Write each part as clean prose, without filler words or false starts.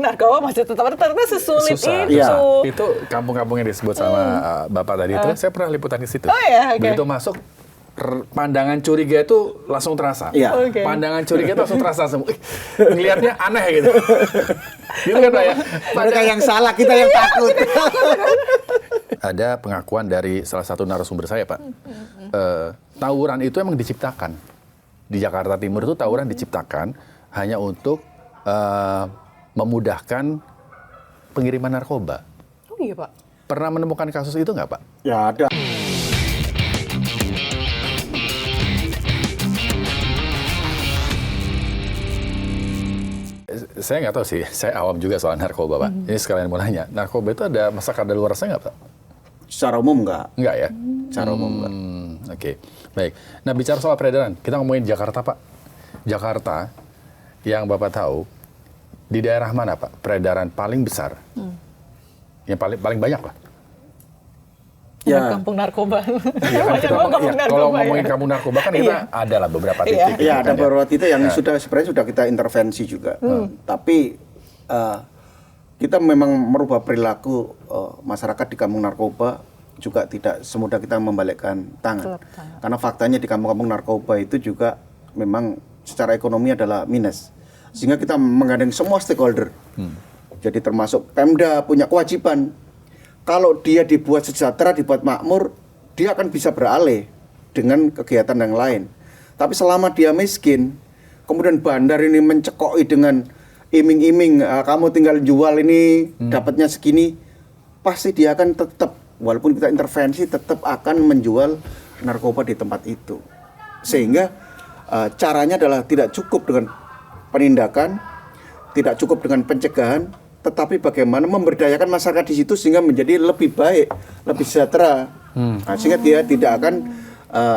narkoba masih tetap ternyata sesulit Susah. itu. Ya. Itu kampung-kampung yang disebut sama Bapak tadi itu, saya pernah liputan di situ. Oh ya, oke. Begitu masuk, pandangan curiga itu langsung terasa. Iya. Oke. Pandangan curiga itu langsung terasa semua. Ngelihatnya aneh gitu. Gitu kan Pak ya? Mereka yang salah, kita yang takut. Ada pengakuan dari salah satu narasumber saya, Pak. Tawuran itu emang diciptakan. Di Jakarta Timur itu tawuran diciptakan hanya untuk memudahkan pengiriman narkoba. Oh iya Pak. Pernah menemukan kasus itu nggak Pak? Ya ada. Saya nggak tahu sih, saya awam juga soal narkoba Pak. Ini sekalian mau nanya, narkoba itu ada masa kadaluarsa nggak Pak? Secara umum enggak. Nggak ya? Secara umum enggak. Oke, baik. Nah bicara soal peredaran, kita ngomongin Jakarta Pak. Jakarta, yang Bapak tahu, di daerah mana Pak peredaran paling besar? Yang paling banyak lah. Ya. Kampung narkoba. Iya kan, kalau ngomongin kampung narkoba kan kita ada lah beberapa titik. Iya, ada kan, beberapa titik yang sebenarnya sudah kita intervensi juga. Tapi kita memang merubah perilaku masyarakat di kampung narkoba juga tidak semudah kita membalikkan tangan. Karena faktanya di kampung-kampung narkoba itu juga memang secara ekonomi adalah minus. Sehingga kita menggandeng semua stakeholder. Jadi termasuk Pemda punya kewajiban. Kalau dia dibuat sejahtera, dibuat makmur, dia akan bisa beralih dengan kegiatan yang lain. Tapi selama dia miskin, kemudian bandar ini mencekoi dengan iming-iming, kamu tinggal jual ini, dapatnya segini, pasti dia akan tetap, walaupun kita intervensi, tetap akan menjual narkoba di tempat itu. Sehingga caranya adalah tidak cukup dengan penindakan, tidak cukup dengan pencegahan, tetapi bagaimana memberdayakan masyarakat di situ sehingga menjadi lebih baik, lebih sejahtera, sehingga dia tidak akan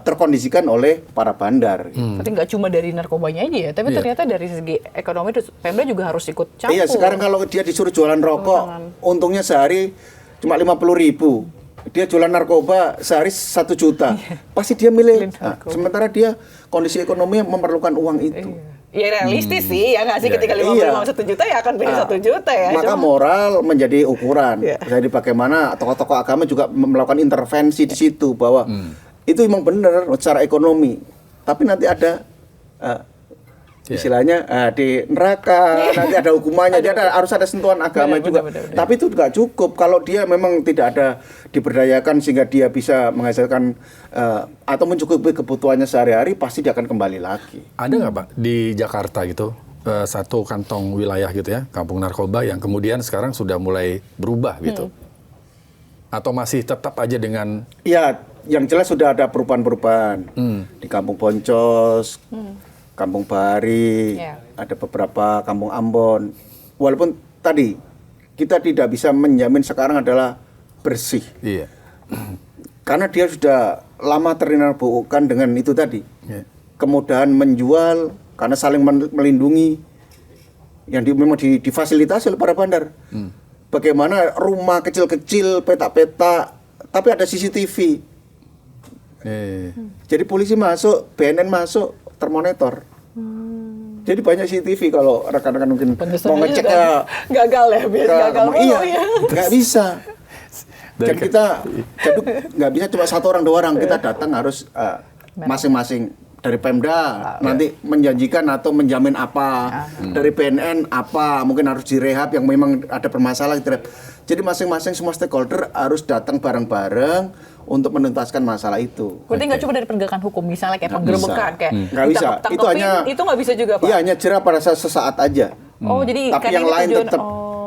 terkondisikan oleh para bandar. Berarti nggak cuma dari narkobanya aja ya, tapi ternyata dari segi ekonomi Pemda juga harus ikut campur. Iya, sekarang kalau dia disuruh jualan rokok, untungnya sehari cuma 50.000. Dia jualan narkoba sehari 1 juta, pasti dia milih. Sementara dia kondisi ekonomi memerlukan uang itu. Iya realistis sih, ya nggak sih ketika 50 1 juta ya akan pilih 1 juta ya. Maka moral menjadi ukuran. Jadi bagaimana tokoh-tokoh agama juga melakukan intervensi di situ bahwa itu memang benar secara ekonomi. Tapi nanti ada istilahnya di neraka, nanti ada hukumannya. Jadi harus ada sentuhan agama juga. Tapi itu nggak cukup kalau dia memang tidak ada diberdayakan sehingga dia bisa menghasilkan atau mencukupi kebutuhannya sehari-hari, pasti dia akan kembali lagi. Ada nggak Pak di Jakarta gitu satu kantong wilayah gitu ya, kampung narkoba yang kemudian sekarang sudah mulai berubah gitu? Atau masih tetap aja dengan? Ya, yang jelas sudah ada perubahan-perubahan di Kampung Boncos, Kampung Bahari, ada beberapa Kampung Ambon. Walaupun tadi kita tidak bisa menjamin sekarang adalah bersih. Iya. Karena dia sudah lama terinarkobakan dengan itu tadi. Kemudahan menjual karena saling melindungi yang memang difasilitasi oleh para bandar. Bagaimana rumah kecil-kecil, petak-petak, tapi ada CCTV. Jadi polisi masuk, BNN masuk, termonitor. Jadi banyak CCTV kalau rekan-rekan mungkin mau ngecek gagal ya, gagal mulu ya. Nggak bisa. Dan kita nggak bisa cuma 1 orang 2 orang, kita datang harus masing-masing dari Pemda nanti menjanjikan atau menjamin apa, dari BNN apa, mungkin harus direhab yang memang ada bermasalah direhab. Jadi masing-masing semua stakeholder harus datang bareng-bareng untuk menuntaskan masalah itu. Berarti nggak cuma dari penegakan hukum, misalnya kayak penggerebekan, kayak nggak bisa. Itu hanya itu nggak bisa juga Pak. Iya, hanya jerah pada sesaat aja. Oh, jadi tapi yang lain tetap.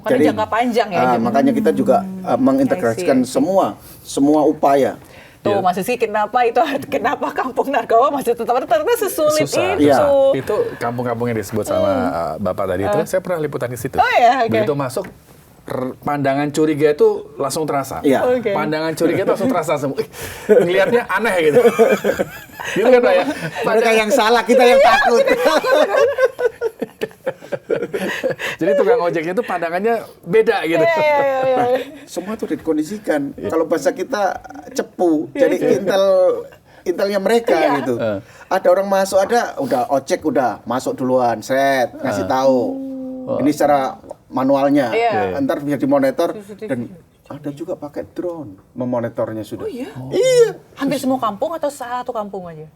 karena jadi jangka panjang ya. Makanya kita juga mengintegrasikan semua upaya. Tuh Mas Sisi, kenapa kampung narkoba masih tetap ternyata sesulit Susah. itu? Itu kampung-kampung yang disebut sama Bapak tadi itu, saya pernah liputan di situ. Oh ya, Begitu masuk, pandangan curiga itu langsung terasa. Pandangan curiga itu langsung terasa semua. Ngelihatnya aneh gitu. Gitu kan Pak ya? Mereka yang salah, kita yang takut. Jadi tukang ojeknya itu pandangannya beda gitu. Semua itu dikondisikan. Kalau bahasa kita cepu, jadi intelnya mereka gitu. Ada orang masuk, udah ojek udah masuk duluan, ngasih tahu. Ini secara manualnya, Iya. ntar bisa dimonitor CCTV. dan ada juga pakai drone memonitornya sudah. Oh iya? Iya. Hampir semua kampung atau satu kampung aja?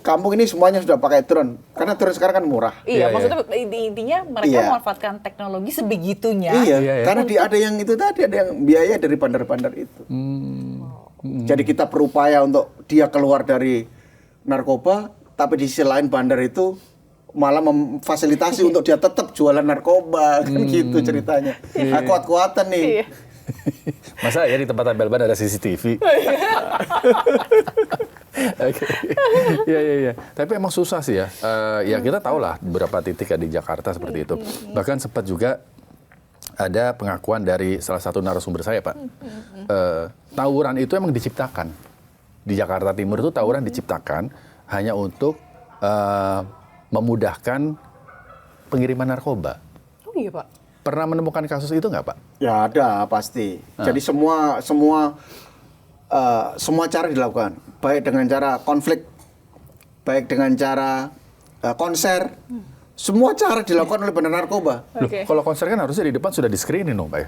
Kampung ini semuanya sudah pakai drone karena drone sekarang kan murah. Iya, Iya, maksudnya intinya mereka Iya. memanfaatkan teknologi sebegitunya. Iya, Iya, ya. karena ada yang itu tadi, ada yang biaya dari bandar-bandar itu. Jadi kita berupaya untuk dia keluar dari narkoba, tapi di sisi lain bandar itu malah memfasilitasi untuk dia tetap jualan narkoba, kan gitu ceritanya. Kuat-kuatan nih. Iya. Masa ya di tempat tambal ban ada CCTV? Oke. Iya. Tapi emang susah sih ya. Ya kita tahu lah beberapa titik ya di Jakarta seperti itu. Bahkan sempat juga ada pengakuan dari salah satu narasumber saya, Pak. Tawuran itu emang diciptakan. Di Jakarta Timur itu tawuran diciptakan hanya untuk memudahkan pengiriman narkoba. Oh iya, Pak. Pernah menemukan kasus itu nggak, Pak? Ya ada pasti. Jadi semua cara dilakukan, baik dengan cara konflik, baik dengan cara konser, semua cara dilakukan oleh bandar narkoba. Loh, kalau konser kan harusnya di depan sudah di-screening dong, Pak ya?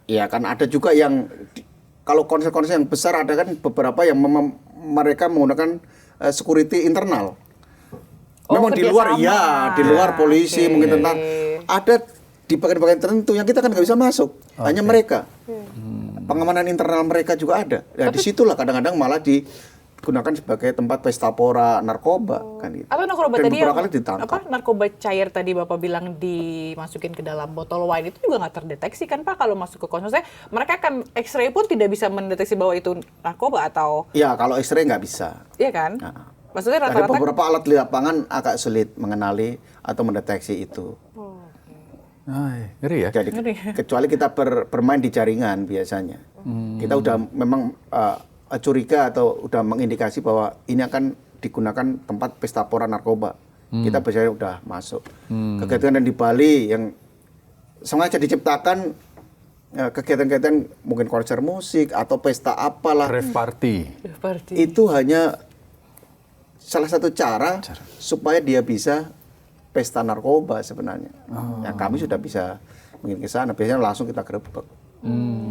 Iya kan ada juga yang kalau konser-konser yang besar ada kan beberapa yang mereka menggunakan security internal. Memang di luar kerjasama. di luar polisi Oke. mungkin tentang ada di bagian-bagian tertentu yang kita kan nggak bisa masuk, hanya mereka. Pengamanan internal mereka juga ada. Ya disitulah kadang-kadang malah digunakan sebagai tempat pesta pora narkoba kan gitu. Atau narkoba Dan tadi yang beberapa kali ditangkap. narkoba cair tadi Bapak bilang dimasukin ke dalam botol wine itu juga nggak terdeteksi kan Pak kalau masuk ke konsumsi. Mereka akan X-ray pun tidak bisa mendeteksi bahwa itu narkoba atau Ya kalau X-ray nggak bisa. iya kan? Nah. Maksudnya Ada rata-rata beberapa alat di lapangan agak sulit mengenali atau mendeteksi itu. Ngeri ya? Jadi kecuali kita bermain di jaringan biasanya, kita udah memang curiga atau udah mengindikasi bahwa ini akan digunakan tempat pesta pora narkoba. Kita biasanya udah masuk. Kegiatan di Bali yang sengaja diciptakan kegiatan-kegiatan mungkin konser musik atau pesta apalah, Rave party. itu hanya salah satu cara supaya dia bisa pesta narkoba sebenarnya. Ya kami sudah bisa mungkin ke sana, biasanya langsung kita gerebek.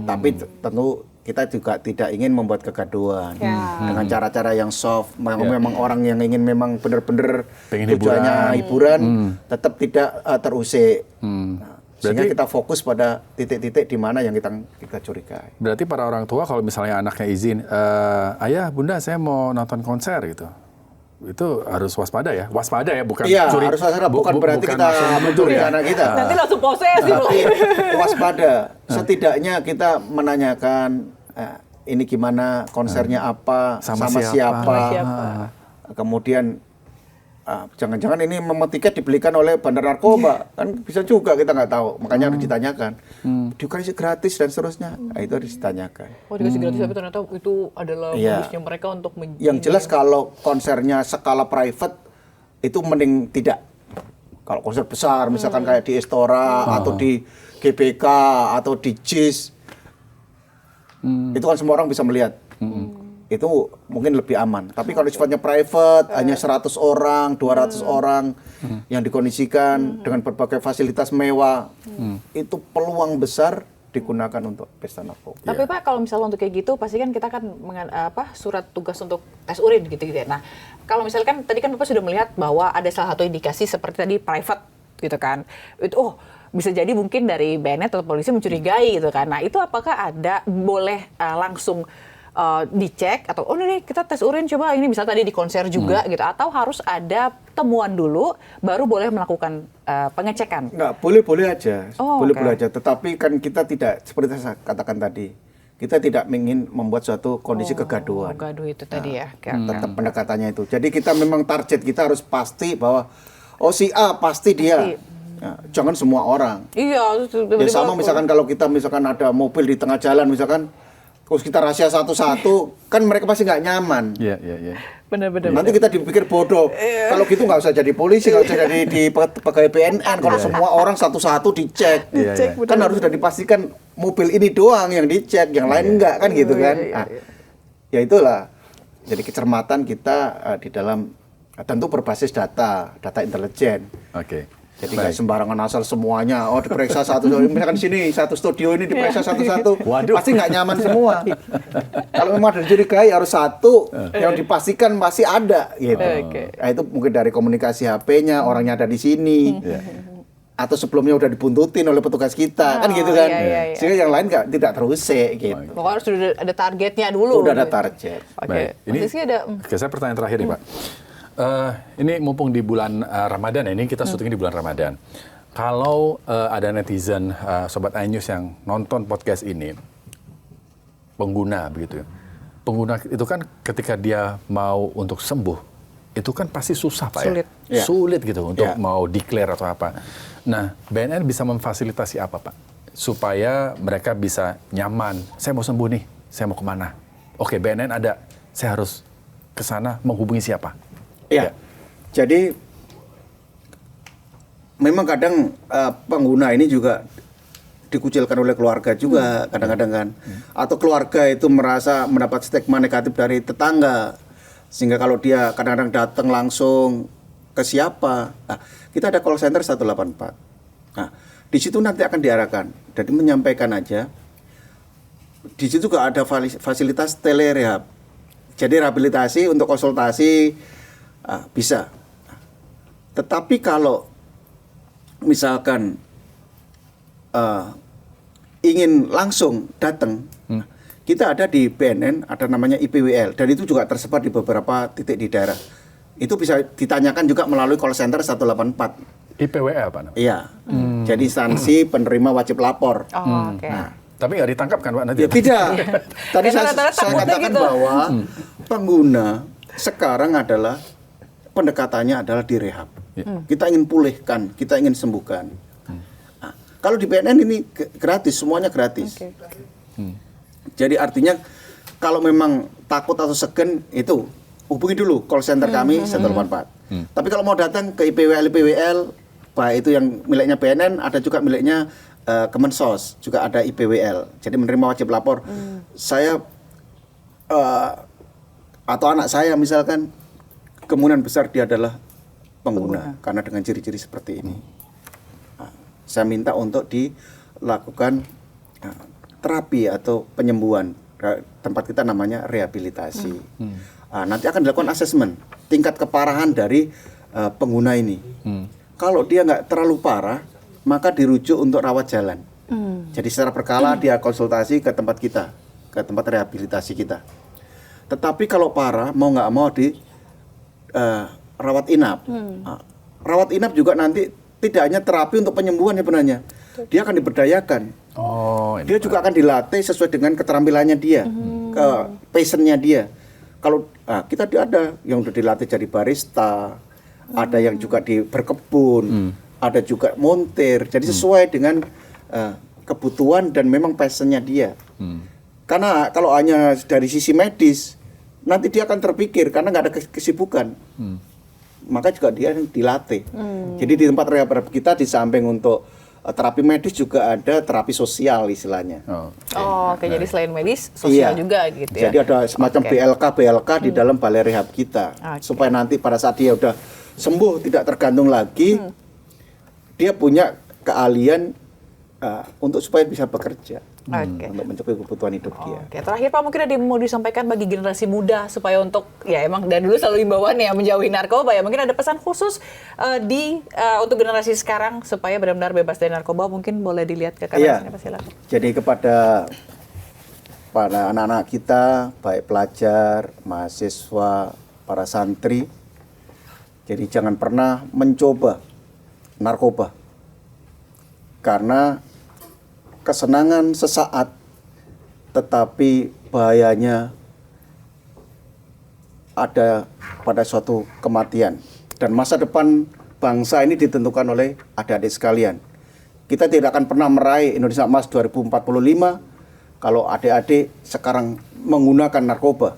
Tapi tentu kita juga tidak ingin membuat kegaduhan dengan cara-cara yang soft. Memang orang yang ingin memang benar-benar Pengen tujuannya hiburan, tetap tidak terusik. Nah, sehingga Berarti- kita fokus pada titik-titik di mana yang kita curigai. Berarti para orang tua kalau misalnya anaknya izin, ayah, bunda saya mau nonton konser gitu. Itu harus waspada ya? Waspada ya, bukan Iya, curi. harus waspada. Bukan berarti bukan kita langsung nuduh mencuri ya? anak kita. nanti langsung posesif. Tapi waspada. Setidaknya kita menanyakan ini gimana konsernya apa, Sama sama siapa. siapa. Sama siapa. Kemudian jangan-jangan ini memang tiket dibelikan oleh bandar narkoba, kan bisa juga kita nggak tahu. Makanya harus ditanyakan. Dikasih gratis dan seterusnya. Nah, itu harus ditanyakan. Oh dikasih gratis tapi ternyata itu adalah Iya. modusnya mereka untuk Yang jelas kalau konsernya skala private itu mending tidak. Kalau konser besar misalkan kayak di Estora atau di GBK atau di JIS, itu kan semua orang bisa melihat. Itu mungkin lebih aman. Tapi kalau sifatnya private, hanya 100 orang, 200 orang yang dikondisikan dengan berbagai fasilitas mewah, itu peluang besar digunakan untuk pesta narkoba. Tapi Pak, kalau misalnya untuk kayak gitu, pasti kan kita kan surat tugas untuk tes urin gitu ya. Nah, kalau misalkan tadi kan Bapak sudah melihat bahwa ada salah satu indikasi seperti tadi private gitu kan. Itu bisa jadi mungkin dari BNN atau polisi mencurigai gitu kan. Nah, itu apakah boleh langsung dicek atau nih kita tes urin coba ini bisa tadi di konser juga gitu atau harus ada temuan dulu baru boleh melakukan pengecekan? Nggak, boleh-boleh aja. Oh, Boleh-boleh oke. aja. Tetapi kan kita tidak, seperti saya katakan tadi, kita tidak ingin membuat suatu kondisi kegaduhan. Gaduh itu tadi ya. Oke, oke. Tetap pendekatannya itu. Jadi kita memang target kita harus pasti bahwa si A pasti dia. Ya, jangan semua orang. Iya, Ya sama misalkan kalau kita misalkan ada mobil di tengah jalan misalkan, terus kita rahasia satu-satu, kan mereka pasti nggak nyaman. Iya. Benar-benar. Nanti kita dipikir bodoh. Kalau gitu nggak usah jadi polisi, nggak usah jadi di pegawai BNN. Kalau semua orang satu-satu dicek, Iya. kan harus sudah dipastikan mobil ini doang yang dicek, yang lain enggak kan gitu kan. Nah, ya itulah. Jadi kecermatan kita di dalam tentu berbasis data intelijen. Oke. Jadi nggak sembarangan asal semuanya. Oh diperiksa satu, misalkan sini satu studio ini diperiksa satu-satu, pasti nggak nyaman semua. Kalau memang ada dicurigai harus satu yang dipastikan masih ada gitu. Nah, itu mungkin dari komunikasi HP-nya, orangnya ada di sini. Atau sebelumnya udah dibuntutin oleh petugas kita, kan gitu kan. Sehingga yang lain tidak terusik gitu. Pokoknya sudah ada targetnya dulu. Udah ada target. Oke. Ini ada. Saya pertanyaan terakhir nih Pak. Ini mumpung di bulan Ramadan ya, ini kita syuting di bulan Ramadan. Kalau ada netizen Sobat iNews yang nonton podcast ini, pengguna begitu ya. Pengguna itu kan ketika dia mau untuk sembuh, itu kan pasti susah Pak Sulit. ya. Sulit gitu untuk mau declare atau apa. Nah, BNN bisa memfasilitasi apa Pak? Supaya mereka bisa nyaman. Saya mau sembuh nih, saya mau kemana? Oke, BNN ada, saya harus ke sana menghubungi siapa? Ya. Jadi memang kadang pengguna ini juga dikucilkan oleh keluarga juga kadang-kadang kan. Atau keluarga itu merasa mendapat stigma negatif dari tetangga. Sehingga kalau dia kadang-kadang datang langsung ke siapa? Nah, kita ada call center 184. Nah, di situ nanti akan diarahkan. Jadi menyampaikan aja. Di situ juga ada fasilitas telerehab. Jadi rehabilitasi untuk konsultasi bisa. Tetapi kalau misalkan ingin langsung datang, kita ada di BNN, ada namanya IPWL, dan itu juga tersebar di beberapa titik di daerah. Itu bisa ditanyakan juga melalui call center 184. IPWL Pak? Iya. Jadi instansi penerima wajib lapor. Nah, tapi nggak ditangkap kan Pak nanti? Ya tidak. Tadi saya katakan gitu. Bahwa pengguna sekarang adalah pendekatannya adalah direhab. Kita ingin pulihkan, kita ingin sembuhkan. Nah, kalau di BNN ini gratis, semuanya gratis. Jadi artinya kalau memang takut atau segan itu hubungi dulu call center kami 184. Tapi kalau mau datang ke IPWL, baik itu yang miliknya BNN, ada juga miliknya Kemensos, juga ada IPWL. Jadi menerima wajib lapor. Saya atau anak saya misalkan, kemungkinan besar dia adalah pengguna. Karena dengan ciri-ciri seperti ini. Nah, saya minta untuk dilakukan terapi atau penyembuhan. Tempat kita namanya rehabilitasi. Nanti akan dilakukan asesmen tingkat keparahan dari pengguna ini. Kalau dia nggak terlalu parah, maka dirujuk untuk rawat jalan. Jadi secara berkala dia konsultasi ke tempat kita, ke tempat rehabilitasi kita. Tetapi kalau parah, mau nggak mau di rawat inap. Rawat inap juga nanti tidak hanya terapi untuk penyembuhan sebenarnya. Dia akan diberdayakan. Dia juga akan dilatih sesuai dengan keterampilannya dia, ke passionnya dia. Kalau kita ada yang udah dilatih jadi barista, ada yang juga berkebun, ada juga montir. Jadi sesuai dengan kebutuhan dan memang passionnya dia. Karena kalau hanya dari sisi medis, nanti dia akan terpikir karena nggak ada kesibukan. Maka juga dia dilatih. Jadi di tempat rehab kita di samping untuk terapi medis juga ada terapi sosial istilahnya. Oke. Jadi selain medis, sosial juga gitu ya. Jadi ada semacam BLK di dalam balai rehab kita. Supaya nanti pada saat dia udah sembuh, tidak tergantung lagi, dia punya keahlian untuk supaya bisa bekerja. Untuk mencapai kebutuhan hidup dia. Terakhir Pak, mungkin ada yang mau disampaikan bagi generasi muda supaya untuk, ya emang dari dulu selalu himbauan ya menjauhi narkoba ya, mungkin ada pesan khusus untuk generasi sekarang supaya benar-benar bebas dari narkoba, mungkin boleh dilihat ke kanan sini Pak, silakan. Jadi kepada anak-anak kita, baik pelajar, mahasiswa, para santri, jadi jangan pernah mencoba narkoba. Karena kesenangan sesaat, tetapi bahayanya ada pada suatu kematian. Dan masa depan bangsa ini ditentukan oleh adik-adik sekalian. Kita tidak akan pernah meraih Indonesia Emas 2045 kalau adik-adik sekarang menggunakan narkoba.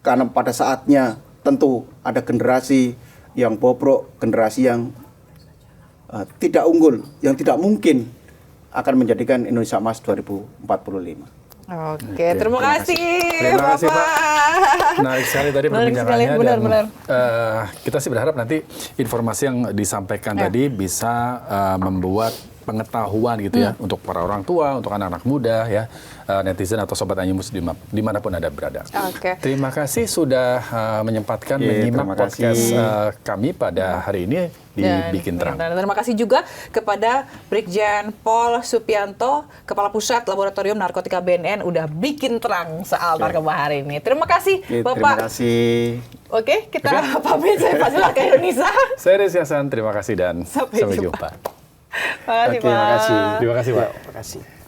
Karena pada saatnya tentu ada generasi yang bobrok, generasi yang tidak unggul, yang tidak mungkin akan menjadikan Indonesia Emas 2045. Oke, terima kasih Terima kasih, Bapak. Pak. Menarik sekali tadi Menarik perbincangannya. sekali, benar-benar. Kita sih berharap nanti informasi yang disampaikan tadi bisa membuat pengetahuan gitu ya untuk para orang tua, untuk anak-anak muda ya, netizen atau sobat Anymus dimanapun Anda berada. Oke. Terima kasih sudah menyempatkan menyimak terima podcast kasih. kami pada hari ini di Dan Bikin Terang. Terima kasih juga kepada Brigjen Pol Supianto, Kepala Pusat Laboratorium Narkotika BNN, udah bikin terang soal narkoba hari ini. Terima kasih, Oke, Bapak. terima kasih. Oke, kita pamit. Saya Fazila ke Indonesia. Saya Riz Hasan, terima kasih dan Sampai sampai jumpa. jumpa. Terima kasih, Oke, Pak. makasih. Terima kasih, Pak. Terima kasih.